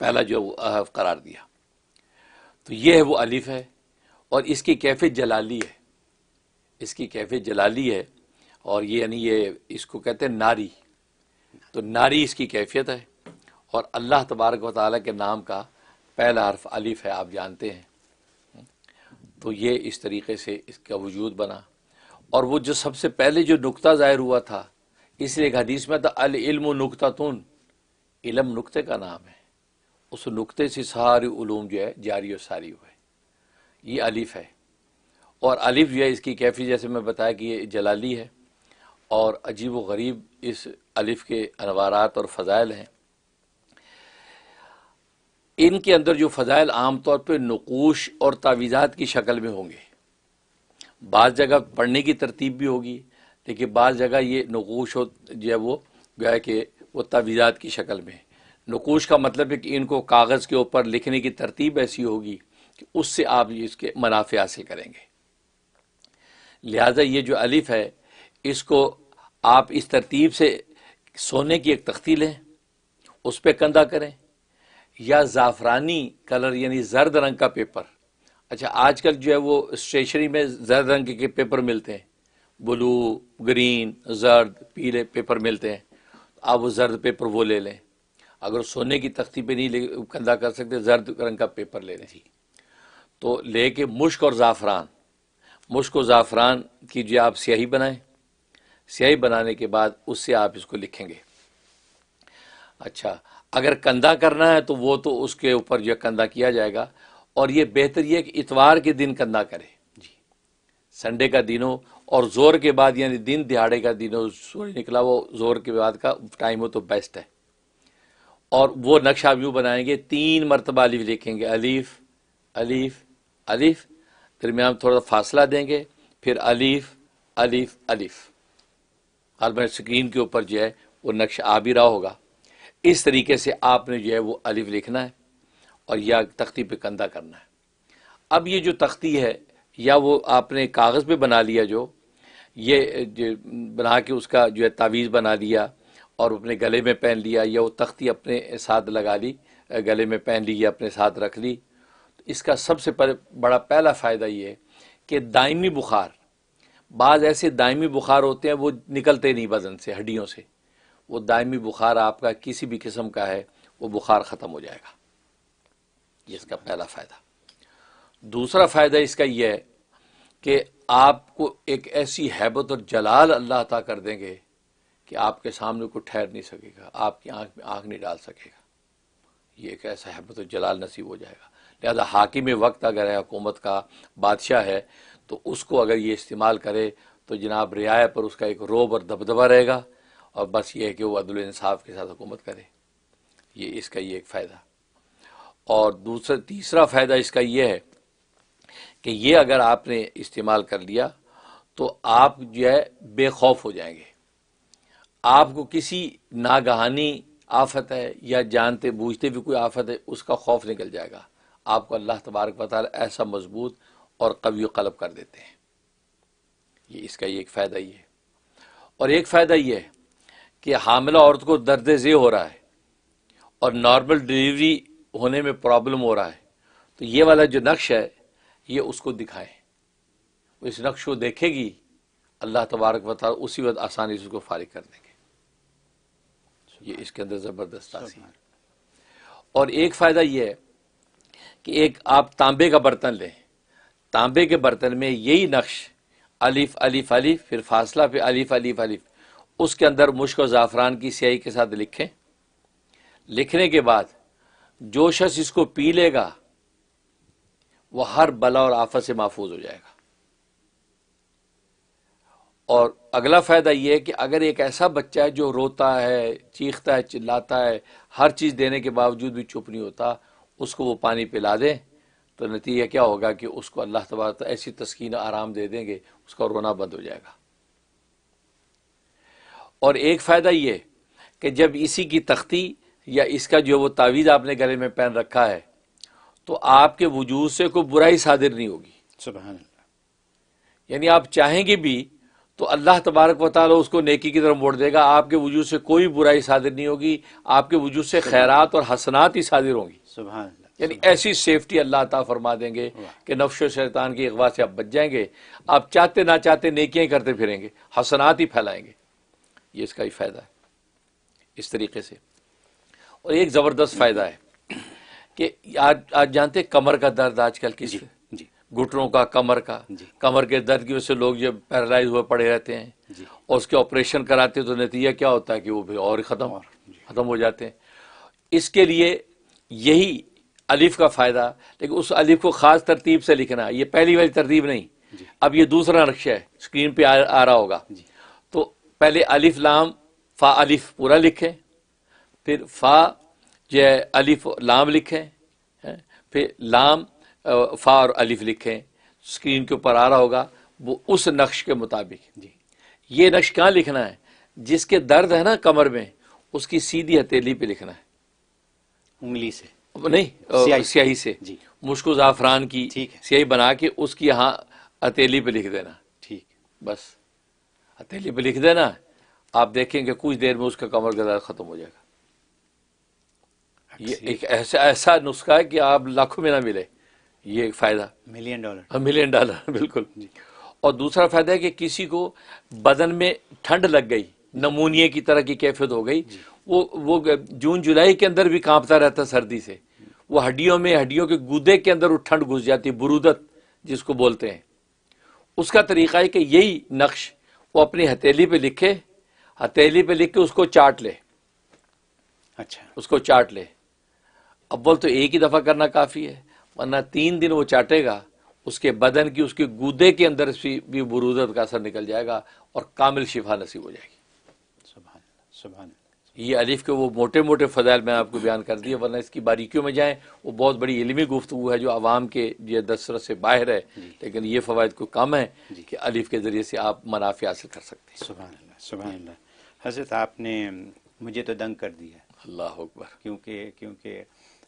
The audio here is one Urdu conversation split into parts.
پہلا جو حرف قرار دیا. تو یہ ہے وہ الف ہے، اور اس کی کیفیت جلالی ہے، اس کی کیفیت جلالی ہے، اور یہ یعنی یہ اس کو کہتے ہیں ناری. تو ناری اس کی کیفیت ہے، اور اللہ تبارک و تعالیٰ کے نام کا پہلا حرف الف ہے، آپ جانتے ہیں. تو یہ اس طریقے سے اس کا وجود بنا. اور وہ جو سب سے پہلے جو نقطہ ظاہر ہوا تھا، اس لیے ایک حدیث میں تھا العلم نقطۃ، علم نقطے کا نام ہے، اس نقطے سے سارے علوم جو ہے جاری و ساری ہوئے. یہ الف ہے، اور الف جو ہے اس کی کیفیت جیسے میں بتایا کہ یہ جلالی ہے، اور عجیب و غریب اس الف کے انوارات اور فضائل ہیں. ان کے اندر جو فضائل عام طور پہ نقوش اور تعویذات کی شکل میں ہوں گے. بعض جگہ پڑھنے کی ترتیب بھی ہوگی، لیکن بعض جگہ یہ نقوش جو ہے وہ گویا کہ وہ تعویذات کی شکل میں. نقوش کا مطلب ہے کہ ان کو کاغذ کے اوپر لکھنے کی ترتیب ایسی ہوگی کہ اس سے آپ اس کے منافع حاصل کریں گے. لہذا یہ جو الف ہے، اس کو آپ اس ترتیب سے سونے کی ایک تختی لیں، اس پہ کندہ کریں، یا زعفرانی کلر یعنی زرد رنگ کا پیپر. اچھا آج کل جو ہے وہ اسٹیشنری میں زرد رنگ کے پیپر ملتے ہیں، بلو، گرین، زرد، پیلے پیپر ملتے ہیں. آپ وہ زرد پیپر وہ لے لیں. اگر سونے کی تختی پہ نہیں کندہ کر سکتے، زرد رنگ کا پیپر لے لیں. تو لے کے مشک اور زعفران کی جو آپ سیاہی بنائیں. سیاہی بنانے کے بعد اس سے آپ اس کو لکھیں گے. اچھا اگر کندہ کرنا ہے تو وہ تو اس کے اوپر جو کندہ کیا جائے گا، اور یہ بہتر یہ کہ اتوار کے دن کندہ کرے، سنڈے کا دن ہو، اور زور کے بعد یعنی دن دہاڑے کا دن ہو، سورج نکلا وہ زور کے بعد کا ٹائم ہو تو بیسٹ ہے. اور وہ نقشہ آپ یوں بنائیں گے، 3 مرتبہ الف لکھیں گے، الف الف الف، درمیان تھوڑا فاصلہ دیں گے، پھر الف الف الف. حال میں اسکرین کے اوپر جو ہے وہ نقشہ آ بھی رہا ہوگا. اس طریقے سے آپ نے جو ہے وہ الف لکھنا ہے اور یا تختی پہ کندہ کرنا ہے. اب یہ جو تختی ہے یا وہ آپ نے کاغذ پہ بنا لیا، جو یہ بنا کے اس کا جو ہے تعویذ بنا لیا اور اپنے گلے میں پہن لیا، یا وہ تختی اپنے ساتھ لگا لی، گلے میں پہن لی یا اپنے ساتھ رکھ لی. اس کا سب سے بڑا پہلا فائدہ یہ ہے کہ دائمی بخار، بعض ایسے دائمی بخار ہوتے ہیں وہ نکلتے نہیں بدن سے، ہڈیوں سے. وہ دائمی بخار آپ کا کسی بھی قسم کا ہے، وہ بخار ختم ہو جائے گا. یہ اس کا پہلا فائدہ. دوسرا فائدہ اس کا یہ ہے کہ آپ کو ایک ایسی ہیبت اور جلال اللہ عطا کر دیں گے کہ آپ کے سامنے کوئی ٹھہر نہیں سکے گا، آپ کی آنکھ میں آنکھ نہیں ڈال سکے گا. یہ ایک ایسا ہیبت اور جلال نصیب ہو جائے گا. لہذا حاکم وقت اگر ہے، حکومت کا بادشاہ ہے، تو اس کو اگر یہ استعمال کرے تو جناب رعایا پر اس کا ایک روب اور دبدبہ رہے گا، اور بس یہ ہے کہ وہ عدل و انصاف کے ساتھ حکومت کرے. یہ اس کا یہ ایک فائدہ. اور تیسرا فائدہ اس کا یہ ہے کہ یہ اگر آپ نے استعمال کر لیا تو آپ جو ہے بے خوف ہو جائیں گے. آپ کو کسی ناگہانی آفت ہے یا جانتے بوجھتے بھی کوئی آفت ہے، اس کا خوف نکل جائے گا. آپ کو اللہ تبارک و تعالی ایسا مضبوط اور قوی قلب کر دیتے ہیں. یہ اس کا یہ ایک فائدہ یہ ہے. اور ایک فائدہ یہ ہے کہ حاملہ عورت کو درد ذیل ہو رہا ہے اور نارمل ڈلیوری ہونے میں پرابلم ہو رہا ہے، تو یہ والا جو نقش ہے یہ اس کو دکھائیں. وہ اس نقش کو دیکھے گی، اللہ تبارک و تعالی اسی وقت آسانی سے اس کو فارغ کر دیں گے. یہ اس کے اندر زبردست تاثیر. اور ایک فائدہ یہ ہے کہ ایک آپ تانبے کا برتن لیں، تانبے کے برتن میں یہی نقش الف الف الف، پھر فاصلہ پہ الف الف الف، اس کے اندر مشک و زعفران کی سیاہی کے ساتھ لکھیں. لکھنے کے بعد جو شخص اس کو پی لے گا وہ ہر بلا اور آفت سے محفوظ ہو جائے گا. اور اگلا فائدہ یہ ہے کہ اگر ایک ایسا بچہ ہے جو روتا ہے، چیختا ہے، چلاتا ہے، ہر چیز دینے کے باوجود بھی چپ نہیں ہوتا، اس کو وہ پانی پلا دیں تو نتیجہ کیا ہوگا کہ اس کو اللہ تبارک ایسی تسکین آرام دے دیں گے، اس کا رونا بند ہو جائے گا. اور ایک فائدہ یہ کہ جب اسی کی تختی یا اس کا جو وہ تعویذ آپ نے گلے میں پہن رکھا ہے تو آپ کے وجود سے کوئی برائی صادر نہیں ہوگی. سبحان اللہ. یعنی آپ چاہیں گے بھی تو اللہ تبارک و تعالیٰ اس کو نیکی کی طرف موڑ دے گا. آپ کے وجود سے کوئی برائی صادر نہیں ہوگی, آپ کے وجود سے خیرات اور حسنات ہی صادر ہوں گی. سبحان اللہ. یعنی ایسی سیفٹی اللہ عطا فرما دیں گے کہ نفس و شیطان کی اغوا سے آپ بچ جائیں گے. آپ چاہتے نہ چاہتے نیکیاں ہی کرتے پھریں گے, حسنات ہی پھیلائیں گے. یہ اس کا ہی فائدہ ہے اس طریقے سے. اور ایک زبردست فائدہ ہے کہ آج جانتے کمر کا درد آج کل کس جی گھٹنوں کا, کمر کا, کمر کے درد کی وجہ سے لوگ جب پیرالائز ہوئے پڑے رہتے ہیں اور اس کے آپریشن کراتے ہیں تو نتیجہ کیا ہوتا ہے کہ وہ بھی اور ختم ہو جاتے ہیں. اس کے لیے یہی الف کا فائدہ, لیکن اس الف کو خاص ترتیب سے لکھنا. یہ پہلی والی ترتیب نہیں, اب یہ دوسرا نقشہ ہے, اسکرین پہ آ رہا ہوگا. تو پہلے الف لام فا الف پورا لکھیں, پھر فا جو ہے الف لام لکھیں, پھر لام فا اور الف لکھیں. اسکرین کے اوپر آ رہا ہوگا وہ اس نقش کے مطابق. یہ نقش کہاں لکھنا ہے؟ جس کے درد ہے نا کمر میں, اس کی سیدھی ہتھیلی پہ لکھنا ہے, انگلی سے نہیں, سیاہی سے. مشک و زعفران کی سیاہی بنا کے اس کی یہاں ہتھیلی پہ لکھ دینا. ٹھیک, بس ہتھیلی پہ لکھ دینا. آپ دیکھیں کہ کچھ دیر میں اس کا کمر کا درد ختم ہو جائے گا. یہ ایک ایسا نسخہ ہے کہ آپ لاکھوں میں نہ ملے. یہ ایک فائدہ, $1,000,000 بالکل. اور دوسرا فائدہ ہے کہ کسی کو بدن میں ٹھنڈ لگ گئی, نمونیے کی طرح کی کیفیت ہو گئی, وہ جون جولائی کے اندر بھی کانپتا رہتا سردی سے, وہ ہڈیوں کے گودے کے اندر وہ ٹھنڈ گھس جاتی, برودت جس کو بولتے ہیں. اس کا طریقہ ہے کہ یہی نقش وہ اپنی ہتھیلی پہ لکھے, ہتھیلی پہ لکھ کے اس کو چاٹ لے. اچھا, اس کو چاٹ لے. اول تو ایک ہی دفعہ کرنا کافی ہے, ورنہ 3 دن وہ چاٹے گا, اس کے بدن کی, اس کے گودے کے اندر بھی برودت کا اثر نکل جائے گا اور کامل شفا نصیب ہو جائے گی. سبحان اللہ, سبحان اللہ. یہ الف کے وہ موٹے موٹے فضائل میں آپ کو بیان کر دیے, ورنہ اس کی باریکیوں میں جائیں وہ بہت بڑی علمی گفتگو ہے جو عوام کے یہ دسترس سے باہر ہے. لیکن یہ فوائد کو کم ہے کہ الف کے ذریعے سے آپ منافع حاصل کر سکتے ہیں. سبحان اللہ, سبحان اللہ. حضرت آپ نے مجھے تو دنگ کر دیا. اللہ اکبر. کیونکہ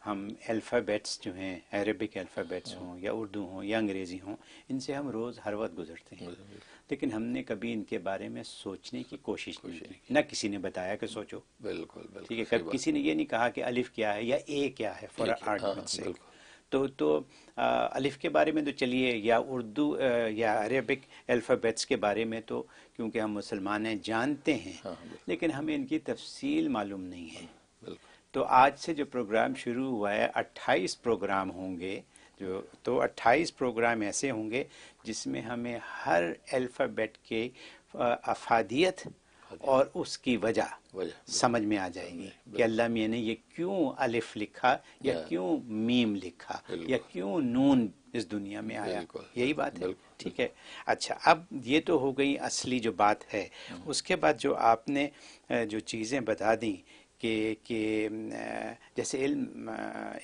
ہم الفابیٹس جو ہیں, عربک الفابیٹس ہوں یا اردو ہوں یا انگریزی ہوں, ان سے ہم روز ہر وقت گزرتے ہیں, لیکن ہم نے کبھی ان کے بارے میں سوچنے کی کوشش نہیں کی. نہ کسی نے بتایا کہ سوچو. بالکل. ٹھیک ہے, کسی نے یہ نہیں کہا کہ الف کیا ہے یا اے کیا ہے فار آرگومنٹ سے. تو الف کے بارے میں تو چلیے, یا اردو یا عربک الفابیٹس کے بارے میں تو کیونکہ ہم مسلمان ہیں جانتے ہیں, لیکن ہمیں ان کی تفصیل معلوم نہیں ہے. تو آج سے جو پروگرام شروع ہوا ہے 28 پروگرام ہوں گے, تو 28 پروگرام ایسے ہوں گے جس میں ہمیں ہر الفابیٹ کے افادیت اور اس کی وجہ سمجھ میں آ جائے گی کہ اللہ میاں نے یہ کیوں الف لکھا یا کیوں میم لکھا یا کیوں نون اس دنیا میں آیا. یہی بات ہے. ٹھیک ہے. اچھا, اب یہ تو ہو گئی اصلی جو بات ہے. اس کے بعد جو آپ نے جو چیزیں بتا دیں کہ جیسے علم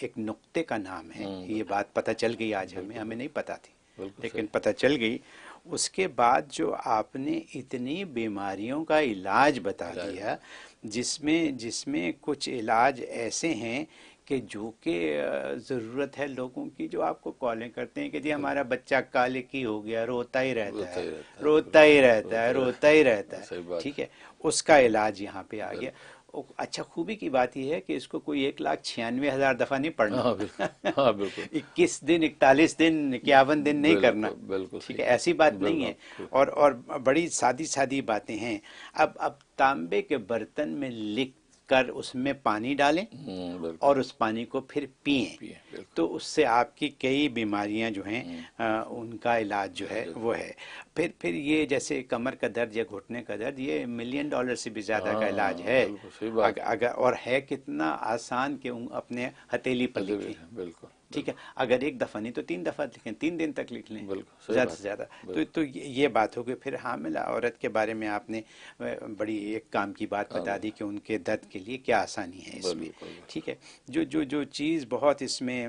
ایک نقطے کا نام ہے, یہ بات پتہ چل گئی آج ہمیں نہیں پتہ تھی, لیکن پتہ چل گئی. اس کے بعد جو آپ نے اتنی بیماریوں کا علاج بتا دیا, جس میں کچھ علاج ایسے ہیں کہ جو کہ ضرورت ہے لوگوں کی, جو آپ کو کالیں کرتے ہیں کہ جی ہمارا بچہ کالے کی ہو گیا, روتا ہی رہتا ہے. ٹھیک ہے, اس کا علاج یہاں پہ آ گیا. اچھا, خوبی کی بات یہ ہے کہ اس کو کوئی 1,96,000 دفعہ نہیں پڑھنا, 21 دن 41 دن 51 دن نہیں کرنا. ٹھیک ہے, ایسی بات نہیں ہے. اور بڑی سادی باتیں ہیں. اب تانبے کے برتن میں لکھ کر اس میں پانی ڈالیں اور اس پانی کو پھر پئیں, تو اس سے آپ کی کئی بیماریاں جو ہیں ان کا علاج جو ہے وہ ہے. پھر یہ جیسے کمر کا درد یا گھٹنے کا درد, یہ $1,000,000 سے بھی زیادہ کا علاج ہے. اگر اور ہے کتنا آسان کہ اپنے ہتھیلی پر لکھیں. بالکل. ٹھیک ہے, اگر ایک دفعہ نہیں تو 3 دفعہ لکھیں, 3 دن تک لکھ لیں زیادہ سے زیادہ. تو یہ بات ہو گئی. پھر حاملہ عورت کے بارے میں آپ نے بڑی ایک کام کی بات بتا دی کہ ان کے درد کے لیے کیا آسانی ہے اس میں. ٹھیک ہے, جو چیز بہت اس میں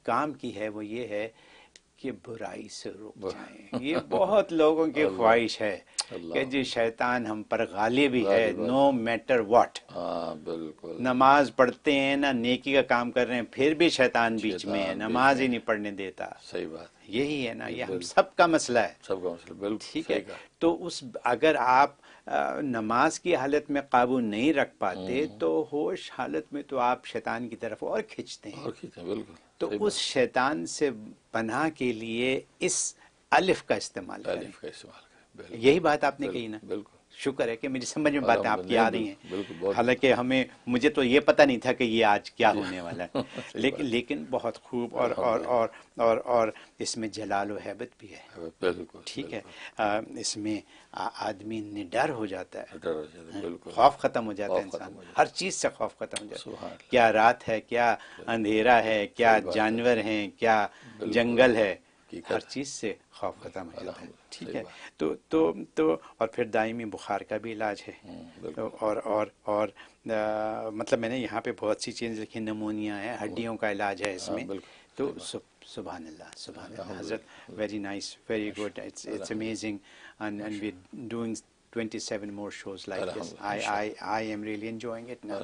کام کی ہے وہ یہ ہے کہ برائی سے رک جائیں. یہ بہت لوگوں کی خواہش ہے کہ جی شیطان ہم پر غالب ہی ہے نو میٹر واٹ. بالکل. نماز پڑھتے ہیں نا نیکی کا کام کر رہے ہیں پھر بھی شیطان بیچ میں ہے, نماز ہی نہیں پڑھنے دیتا. صحیح بات. یہی ہے نا, یہ ہم سب کا مسئلہ ہے. سب کا مسئلہ بالکل ٹھیک ہے. تو اگر آپ نماز کی حالت میں قابو نہیں رکھ پاتے تو ہوش حالت میں تو آپ شیطان کی طرف اور کھنچتے ہیں. بالکل. تو اس شیطان سے پناہ کے لیے اس الف کا استعمال کریں. الف کا استعمال کریں. یہی بات آپ نے کہی نا. بالکل. شکر ہے کہ میری سمجھ میں باتیں آپ کی آ رہی ہیں. بالکل. حالانکہ مجھے تو یہ پتہ نہیں تھا کہ یہ آج کیا ہونے والا ہے. لیکن بہت خوب اور اس میں جلال و ہیبت بھی ہے. بالکل. ٹھیک ہے. اس میں آدمی نڈر ہو جاتا ہے, بالکل. خوف ختم ہو جاتا ہے انسان, ہر چیز سے خوف ختم ہو جاتا ہے. کیا رات ہے, کیا اندھیرا ہے, کیا جانور ہیں, کیا جنگل ہے, ہر چیز سے خوف ختم ہو جاتا ہے. ٹھیک ہے. تو اور پھر دائمی بخار کا بھی علاج ہے. اور مطلب میں نے یہاں پہ بہت سی چیزیں لکھی, نمونیا ہے, ہڈیوں کا علاج ہے اس میں. تو سبحان اللہ, سبحان اللہ. حضرت very nice, very good, it's amazing and we're doing 27 more shows like this. I am really enjoying it now.